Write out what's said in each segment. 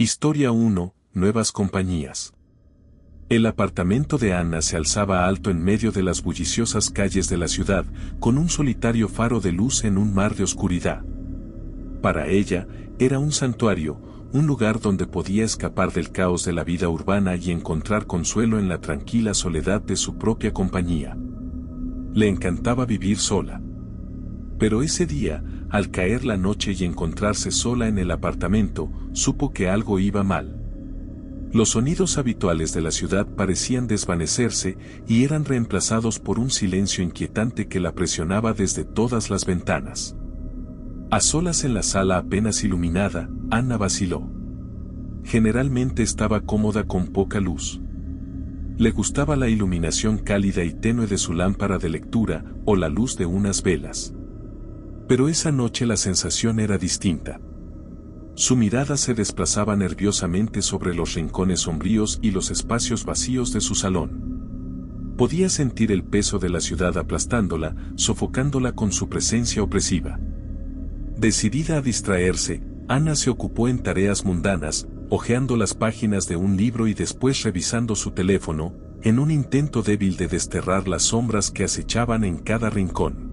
Historia 1. Nuevas compañías. El apartamento de Anna se alzaba alto en medio de las bulliciosas calles de la ciudad, con un solitario faro de luz en un mar de oscuridad. Para ella, era un santuario, un lugar donde podía escapar del caos de la vida urbana y encontrar consuelo en la tranquila soledad de su propia compañía. Le encantaba vivir sola. Pero ese día, al caer la noche y encontrarse sola en el apartamento, supo que algo iba mal. Los sonidos habituales de la ciudad parecían desvanecerse y eran reemplazados por un silencio inquietante que la presionaba desde todas las ventanas. A solas en la sala apenas iluminada, Anna vaciló. Generalmente estaba cómoda con poca luz. Le gustaba la iluminación cálida y tenue de su lámpara de lectura o la luz de unas velas. Pero esa noche la sensación era distinta. Su mirada se desplazaba nerviosamente sobre los rincones sombríos y los espacios vacíos de su salón. Podía sentir el peso de la ciudad aplastándola, sofocándola con su presencia opresiva. Decidida a distraerse, Anna se ocupó en tareas mundanas, hojeando las páginas de un libro y después revisando su teléfono, en un intento débil de desterrar las sombras que acechaban en cada rincón.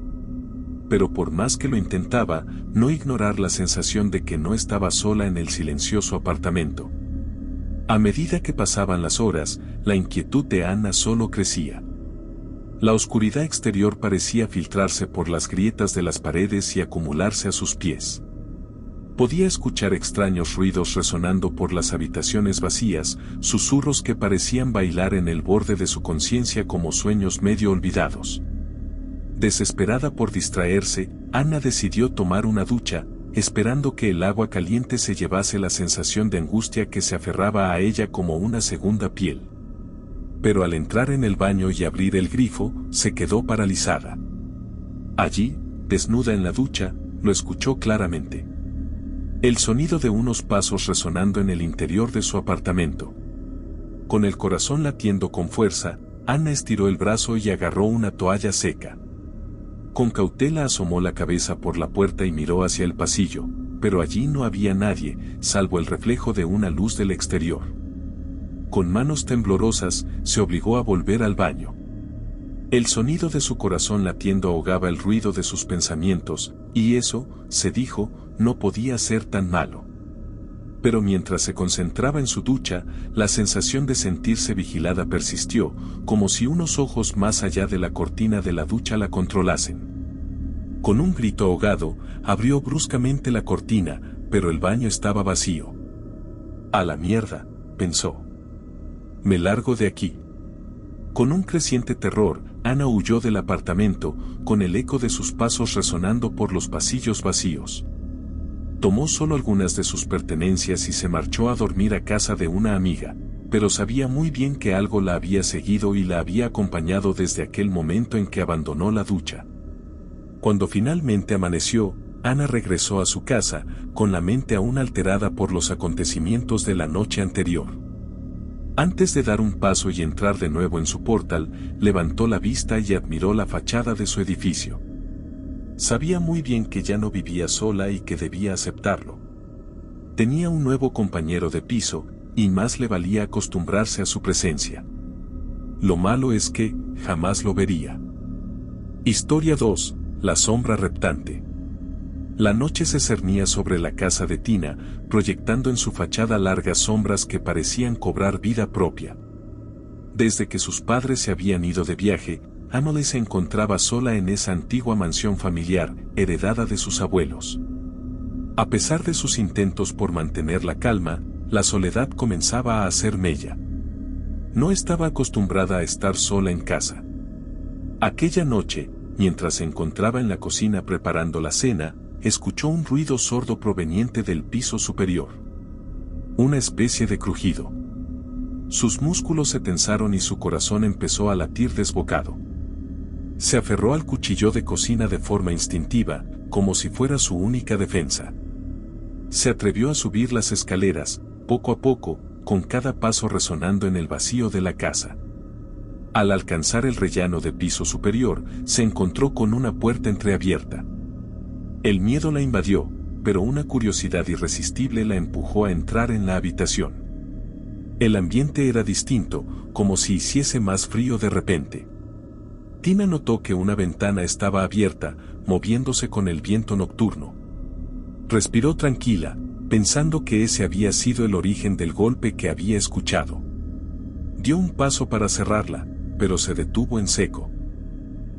Pero por más que lo intentaba, no ignorar la sensación de que no estaba sola en el silencioso apartamento. A medida que pasaban las horas, la inquietud de Anna solo crecía. La oscuridad exterior parecía filtrarse por las grietas de las paredes y acumularse a sus pies. Podía escuchar extraños ruidos resonando por las habitaciones vacías, susurros que parecían bailar en el borde de su conciencia como sueños medio olvidados. Desesperada por distraerse, Anna decidió tomar una ducha, esperando que el agua caliente se llevase la sensación de angustia que se aferraba a ella como una segunda piel. Pero al entrar en el baño y abrir el grifo, se quedó paralizada. Allí, desnuda en la ducha, lo escuchó claramente. El sonido de unos pasos resonando en el interior de su apartamento. Con el corazón latiendo con fuerza, Anna estiró el brazo y agarró una toalla seca. Con cautela asomó la cabeza por la puerta y miró hacia el pasillo, pero allí no había nadie, salvo el reflejo de una luz del exterior. Con manos temblorosas, se obligó a volver al baño. El sonido de su corazón latiendo ahogaba el ruido de sus pensamientos, y eso, se dijo, no podía ser tan malo. Pero mientras se concentraba en su ducha, la sensación de sentirse vigilada persistió, como si unos ojos más allá de la cortina de la ducha la controlasen. Con un grito ahogado, abrió bruscamente la cortina, pero el baño estaba vacío. «A la mierda», pensó. «Me largo de aquí». Con un creciente terror, Anna huyó del apartamento, con el eco de sus pasos resonando por los pasillos vacíos. Tomó solo algunas de sus pertenencias y se marchó a dormir a casa de una amiga, pero sabía muy bien que algo la había seguido y la había acompañado desde aquel momento en que abandonó la ducha. Cuando finalmente amaneció, Anna regresó a su casa, con la mente aún alterada por los acontecimientos de la noche anterior. Antes de dar un paso y entrar de nuevo en su portal, levantó la vista y admiró la fachada de su edificio. Sabía muy bien que ya no vivía sola y que debía aceptarlo. Tenía un nuevo compañero de piso, y más le valía acostumbrarse a su presencia. Lo malo es que, jamás lo vería. Historia 2. La sombra reptante. La noche se cernía sobre la casa de Tina, proyectando en su fachada largas sombras que parecían cobrar vida propia. Desde que sus padres se habían ido de viaje, Emily se encontraba sola en esa antigua mansión familiar, heredada de sus abuelos. A pesar de sus intentos por mantener la calma, la soledad comenzaba a hacer mella. No estaba acostumbrada a estar sola en casa. Aquella noche, mientras se encontraba en la cocina preparando la cena, escuchó un ruido sordo proveniente del piso superior. Una especie de crujido. Sus músculos se tensaron y su corazón empezó a latir desbocado. Se aferró al cuchillo de cocina de forma instintiva, como si fuera su única defensa. Se atrevió a subir las escaleras, poco a poco, con cada paso resonando en el vacío de la casa. Al alcanzar el rellano de piso superior, se encontró con una puerta entreabierta. El miedo la invadió, pero una curiosidad irresistible la empujó a entrar en la habitación. El ambiente era distinto, como si hiciese más frío de repente. Tina notó que una ventana estaba abierta, moviéndose con el viento nocturno. Respiró tranquila, pensando que ese había sido el origen del golpe que había escuchado. Dio un paso para cerrarla, pero se detuvo en seco.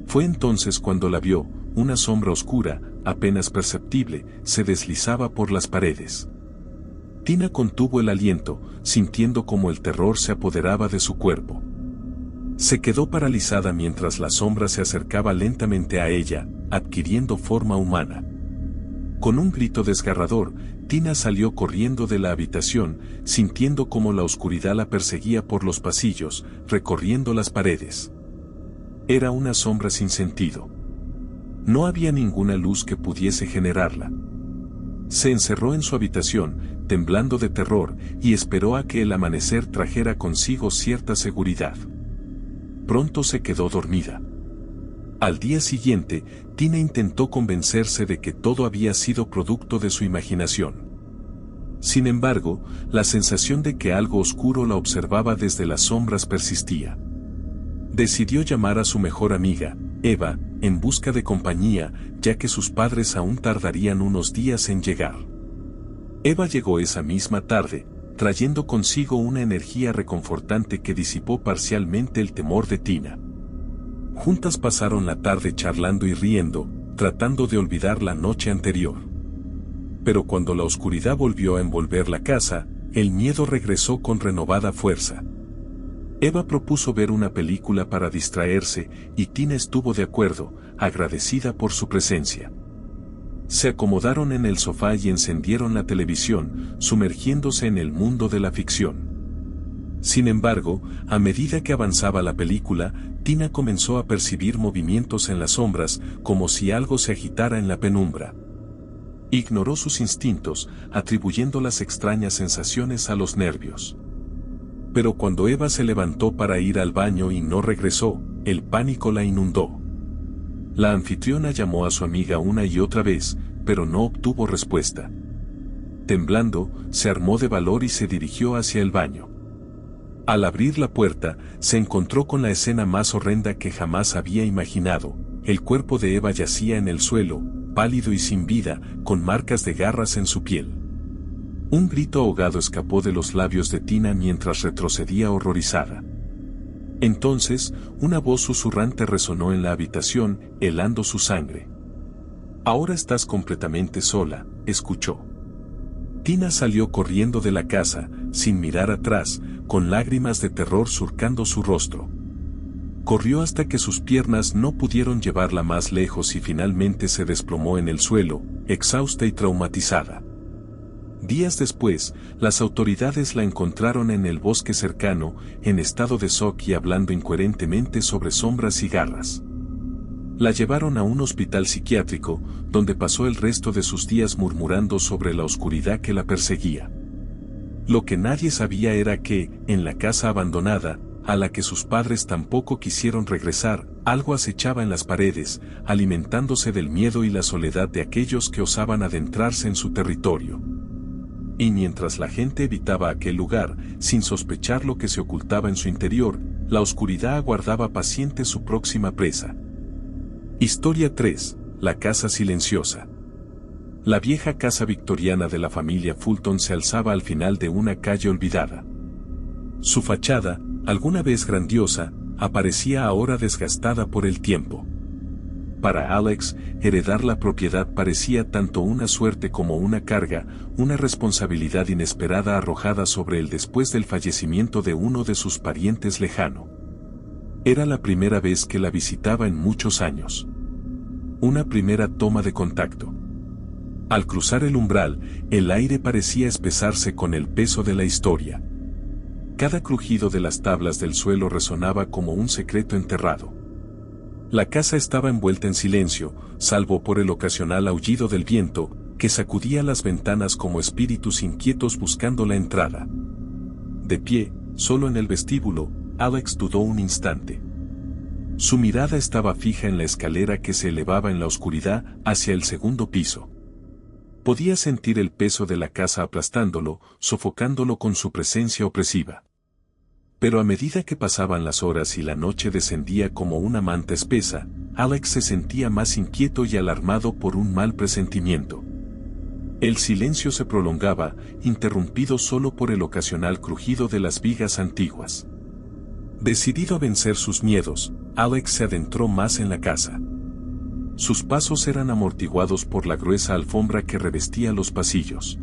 Fue entonces cuando la vio, una sombra oscura, apenas perceptible, se deslizaba por las paredes. Tina contuvo el aliento, sintiendo como el terror se apoderaba de su cuerpo. Se quedó paralizada mientras la sombra se acercaba lentamente a ella, adquiriendo forma humana. Con un grito desgarrador, Tina salió corriendo de la habitación, sintiendo como la oscuridad la perseguía por los pasillos, recorriendo las paredes. Era una sombra sin sentido. No había ninguna luz que pudiese generarla. Se encerró en su habitación, temblando de terror, y esperó a que el amanecer trajera consigo cierta seguridad. Pronto se quedó dormida. Al día siguiente, Tina intentó convencerse de que todo había sido producto de su imaginación. Sin embargo, la sensación de que algo oscuro la observaba desde las sombras persistía. Decidió llamar a su mejor amiga, Eva, en busca de compañía, ya que sus padres aún tardarían unos días en llegar. Eva llegó esa misma tarde, trayendo consigo una energía reconfortante que disipó parcialmente el temor de Tina. Juntas pasaron la tarde charlando y riendo, tratando de olvidar la noche anterior. Pero cuando la oscuridad volvió a envolver la casa, el miedo regresó con renovada fuerza. Eva propuso ver una película para distraerse, y Tina estuvo de acuerdo, agradecida por su presencia. Se acomodaron en el sofá y encendieron la televisión, sumergiéndose en el mundo de la ficción. Sin embargo, a medida que avanzaba la película, Tina comenzó a percibir movimientos en las sombras, como si algo se agitara en la penumbra. Ignoró sus instintos, atribuyendo las extrañas sensaciones a los nervios. Pero cuando Eva se levantó para ir al baño y no regresó, el pánico la inundó. La anfitriona llamó a su amiga una y otra vez, pero no obtuvo respuesta. Temblando, se armó de valor y se dirigió hacia el baño. Al abrir la puerta, se encontró con la escena más horrenda que jamás había imaginado. El cuerpo de Eva yacía en el suelo, pálido y sin vida, con marcas de garras en su piel. Un grito ahogado escapó de los labios de Tina mientras retrocedía horrorizada. Entonces, una voz susurrante resonó en la habitación, helando su sangre. «Ahora estás completamente sola», escuchó. Tina salió corriendo de la casa, sin mirar atrás, con lágrimas de terror surcando su rostro. Corrió hasta que sus piernas no pudieron llevarla más lejos y finalmente se desplomó en el suelo, exhausta y traumatizada. Días después, las autoridades la encontraron en el bosque cercano, en estado de shock y hablando incoherentemente sobre sombras y garras. La llevaron a un hospital psiquiátrico, donde pasó el resto de sus días murmurando sobre la oscuridad que la perseguía. Lo que nadie sabía era que, en la casa abandonada, a la que sus padres tampoco quisieron regresar, algo acechaba en las paredes, alimentándose del miedo y la soledad de aquellos que osaban adentrarse en su territorio. Y mientras la gente evitaba aquel lugar, sin sospechar lo que se ocultaba en su interior, la oscuridad aguardaba paciente su próxima presa. Historia 3. La casa silenciosa. La vieja casa victoriana de la familia Fulton se alzaba al final de una calle olvidada. Su fachada, alguna vez grandiosa, aparecía ahora desgastada por el tiempo. Para Alex, heredar la propiedad parecía tanto una suerte como una carga, una responsabilidad inesperada arrojada sobre él después del fallecimiento de uno de sus parientes lejano. Era la primera vez que la visitaba en muchos años. Una primera toma de contacto. Al cruzar el umbral, el aire parecía espesarse con el peso de la historia. Cada crujido de las tablas del suelo resonaba como un secreto enterrado. La casa estaba envuelta en silencio, salvo por el ocasional aullido del viento, que sacudía las ventanas como espíritus inquietos buscando la entrada. De pie, solo en el vestíbulo, Alex dudó un instante. Su mirada estaba fija en la escalera que se elevaba en la oscuridad hacia el segundo piso. Podía sentir el peso de la casa aplastándolo, sofocándolo con su presencia opresiva. Pero a medida que pasaban las horas y la noche descendía como una manta espesa, Alex se sentía más inquieto y alarmado por un mal presentimiento. El silencio se prolongaba, interrumpido solo por el ocasional crujido de las vigas antiguas. Decidido a vencer sus miedos, Alex se adentró más en la casa. Sus pasos eran amortiguados por la gruesa alfombra que revestía los pasillos.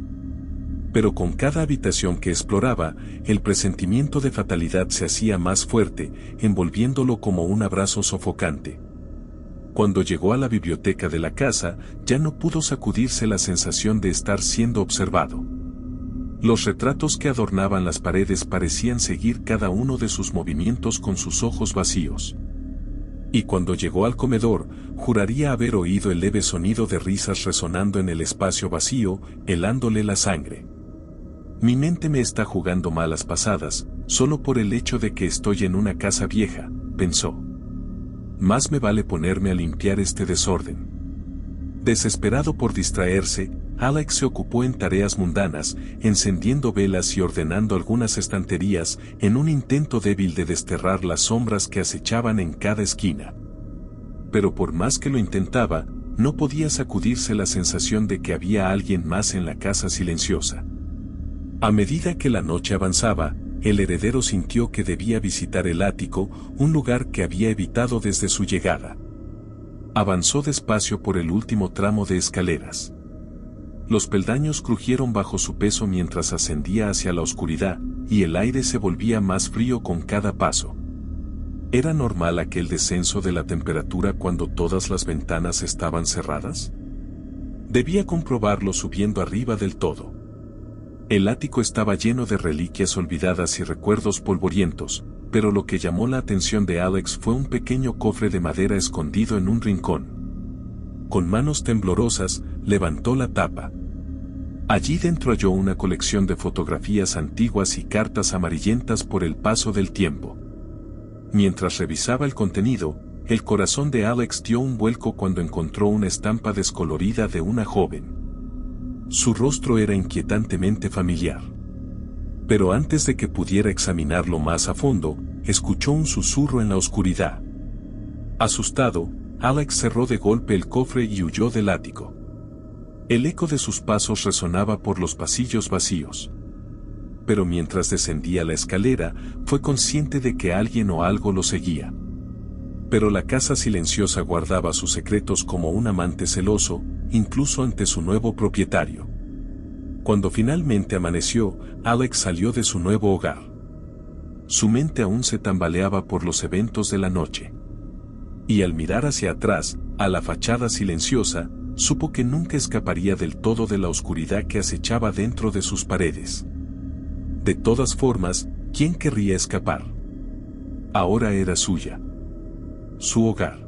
Pero con cada habitación que exploraba, el presentimiento de fatalidad se hacía más fuerte, envolviéndolo como un abrazo sofocante. Cuando llegó a la biblioteca de la casa, ya no pudo sacudirse la sensación de estar siendo observado. Los retratos que adornaban las paredes parecían seguir cada uno de sus movimientos con sus ojos vacíos. Y cuando llegó al comedor, juraría haber oído el leve sonido de risas resonando en el espacio vacío, helándole la sangre. Mi mente me está jugando malas pasadas, solo por el hecho de que estoy en una casa vieja, pensó. Más me vale ponerme a limpiar este desorden. Desesperado por distraerse, Alex se ocupó en tareas mundanas, encendiendo velas y ordenando algunas estanterías, en un intento débil de desterrar las sombras que acechaban en cada esquina. Pero por más que lo intentaba, no podía sacudirse la sensación de que había alguien más en la casa silenciosa. A medida que la noche avanzaba, el heredero sintió que debía visitar el ático, un lugar que había evitado desde su llegada. Avanzó despacio por el último tramo de escaleras. Los peldaños crujieron bajo su peso mientras ascendía hacia la oscuridad, y el aire se volvía más frío con cada paso. ¿Era normal aquel descenso de la temperatura cuando todas las ventanas estaban cerradas? Debía comprobarlo subiendo arriba del todo. El ático estaba lleno de reliquias olvidadas y recuerdos polvorientos, pero lo que llamó la atención de Alex fue un pequeño cofre de madera escondido en un rincón. Con manos temblorosas, levantó la tapa. Allí dentro halló una colección de fotografías antiguas y cartas amarillentas por el paso del tiempo. Mientras revisaba el contenido, el corazón de Alex dio un vuelco cuando encontró una estampa descolorida de una joven. Su rostro era inquietantemente familiar. Pero antes de que pudiera examinarlo más a fondo, escuchó un susurro en la oscuridad. Asustado, Alex cerró de golpe el cofre y huyó del ático. El eco de sus pasos resonaba por los pasillos vacíos. Pero mientras descendía la escalera, fue consciente de que alguien o algo lo seguía. Pero la casa silenciosa guardaba sus secretos como un amante celoso, incluso ante su nuevo propietario. Cuando finalmente amaneció, Alex salió de su nuevo hogar. Su mente aún se tambaleaba por los eventos de la noche. Y al mirar hacia atrás, a la fachada silenciosa, supo que nunca escaparía del todo de la oscuridad que acechaba dentro de sus paredes. De todas formas, ¿quién querría escapar? Ahora era suya. Su hogar.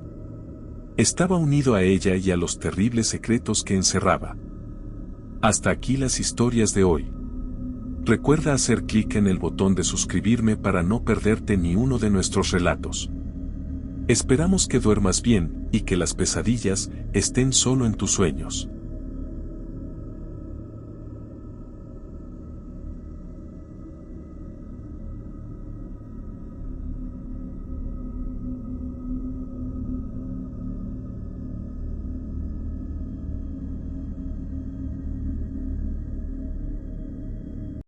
Estaba unido a ella y a los terribles secretos que encerraba. Hasta aquí las historias de hoy. Recuerda hacer clic en el botón de suscribirme para no perderte ni uno de nuestros relatos. Esperamos que duermas bien y que las pesadillas estén solo en tus sueños.